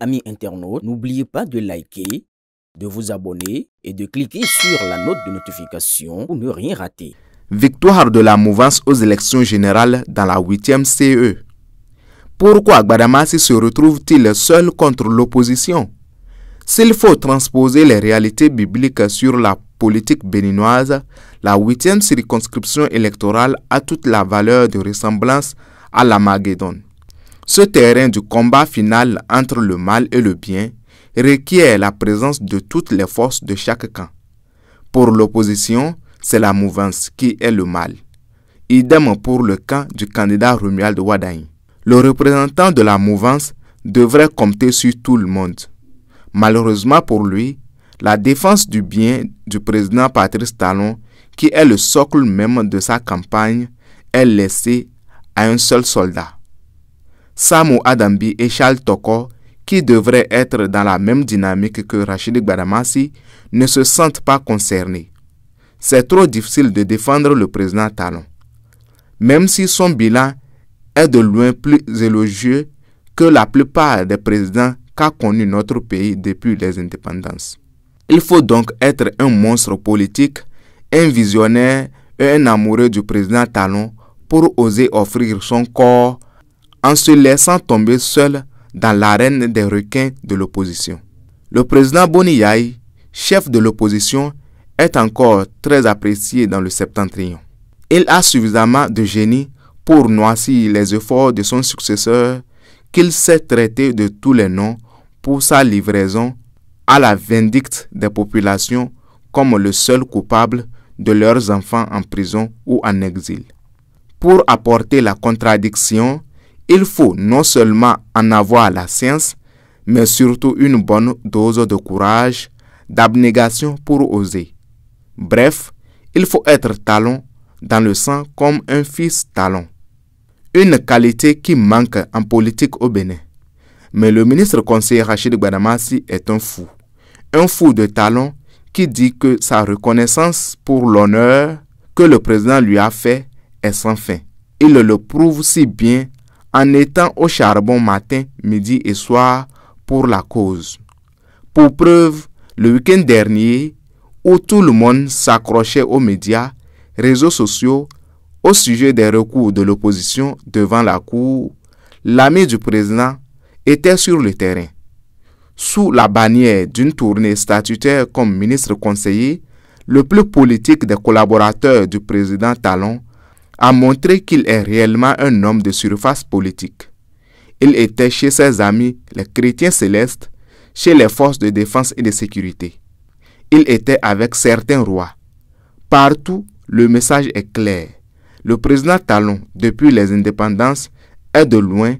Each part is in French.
Amis internautes, n'oubliez pas de liker, de vous abonner et de cliquer sur la note de notification pour ne rien rater. Victoire de la mouvance aux élections générales dans la 8e CE. Pourquoi Gbadamassi se retrouve-t-il seul contre l'opposition? S'il faut transposer les réalités bibliques sur la politique béninoise, la 8e circonscription électorale a toute la valeur de ressemblance à l'Armageddon. Ce terrain du combat final entre le mal et le bien requiert la présence de toutes les forces de chaque camp. Pour l'opposition, c'est la mouvance qui est le mal. Idem pour le camp du candidat Romuald Wardani. Le représentant de la mouvance devrait compter sur tout le monde. Malheureusement pour lui, la défense du bien du président Patrice Talon, qui est le socle même de sa campagne, est laissée à un seul soldat. Samou Adambi et Charles Toko, qui devraient être dans la même dynamique que Rachidi Gbadamassi, ne se sentent pas concernés. C'est trop difficile de défendre le président Talon. Même si son bilan est de loin plus élogieux que la plupart des présidents qu'a connu notre pays depuis les indépendances. Il faut donc être un monstre politique, un visionnaire et un amoureux du président Talon pour oser offrir son corps en se laissant tomber seul dans l'arène des requins de l'opposition. Le président Boni Yaye, chef de l'opposition, est encore très apprécié dans le septentrion. Il a suffisamment de génie pour noircir les efforts de son successeur qu'il sait traiter de tous les noms pour sa livraison à la vindicte des populations comme le seul coupable de leurs enfants en prison ou en exil. Pour apporter la contradiction, il faut non seulement en avoir la science, mais surtout une bonne dose de courage, d'abnégation pour oser. Bref, il faut être Talon dans le sang comme un fils Talon. Une qualité qui manque en politique au Bénin. Mais le ministre conseiller Rachidi Gbadamassi est un fou de Talon qui dit que sa reconnaissance pour l'honneur que le président lui a fait est sans fin. Il le prouve si bien en étant au charbon matin, midi et soir pour la cause. Pour preuve, le week-end dernier, où tout le monde s'accrochait aux médias, réseaux sociaux, au sujet des recours de l'opposition devant la cour, l'ami du président était sur le terrain. Sous la bannière d'une tournée statutaire comme ministre conseiller, le plus politique des collaborateurs du président Talon a montré qu'il est réellement un homme de surface politique. Il était chez ses amis, les chrétiens célestes, chez les forces de défense et de sécurité. Il était avec certains rois. Partout, le message est clair. Le président Talon, depuis les indépendances, est de loin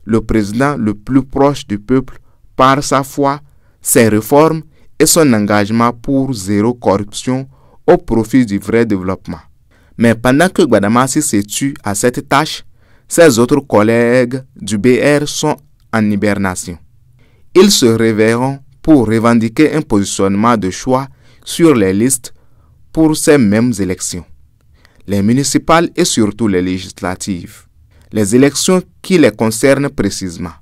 le président le plus proche du peuple par sa foi, ses réformes et son engagement pour zéro corruption au profit du vrai développement. Mais pendant que Gbadamassi se tue à cette tâche, ses autres collègues du BR sont en hibernation. Ils se réveilleront pour revendiquer un positionnement de choix sur les listes pour ces mêmes élections, les municipales et surtout les législatives, les élections qui les concernent précisément.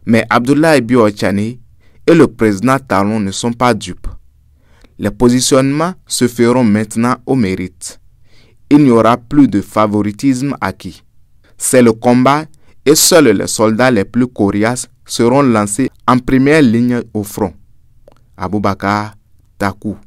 Mais Abdoulaye Bio-Ochane et le président Talon ne sont pas dupes. Les positionnements se feront maintenant au mérite. Il n'y aura plus de favoritisme acquis. C'est le combat et seuls les soldats les plus coriaces seront lancés en première ligne au front. Aboubakar Takou.